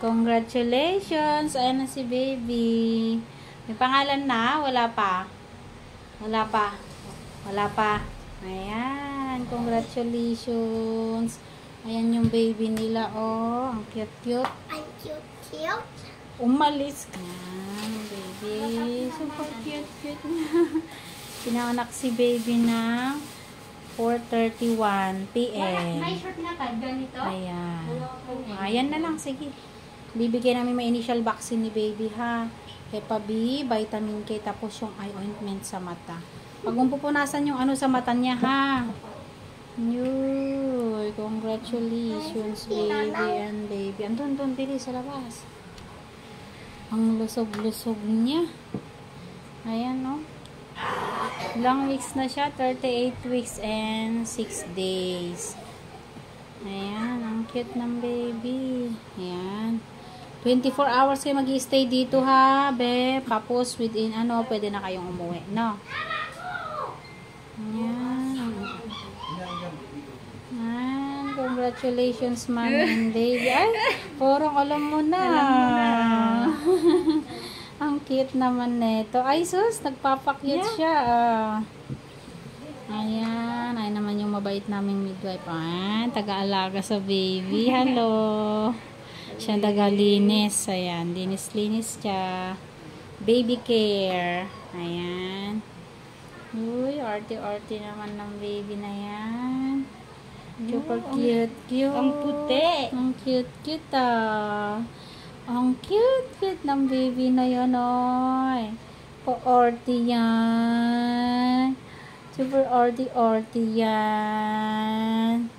Congratulations! Ayan na si baby. May pangalan na? Wala pa. Wala pa. Wala pa. Ayan. Congratulations. Ayan yung baby nila. Oh, ang cute-cute. Ang cute-cute. Umalis ka. Baby. Super cute-cute niya. Pinanganak si baby ng 4:31 PM. May short na ka ganito? Ayan. Ayan na lang. Sige. Bibigyan namin may initial vaccine ni baby ha. Hepa B, vitamin K, tapos yung eye ointment sa mata. Pag pupunasan yung ano sa mata niya ha. Yuy, congratulations baby and baby. Andun, dili sa labas. Ang lusog-lusog niya. Ayan no. Ilang weeks na siya? 38 weeks and 6 days. Ayan, ang cute ng baby. Ayan. 24 hours kayo mag-i-stay dito ha, be. Tapos within ano, pwede na kayong umuwi, no? Ayan. Ayan. Congratulations, mommy and baby. Ay, parang alam mo na. Ang cute naman neto. Ay, sus, nagpapakyut siya. Ayan. Ay naman yung mabait naming midwife. Ayan, taga-alaga sa baby. Hello. Siya taga-linis. Ayan, linis-linis siya. Baby care. Ayan. Uy, arty-arty naman ng baby na yan. Super cute. Ang puti. Ang cute ah. Ang cute ng baby na yan, oy. Po-arty yan. Super arty-arty yan.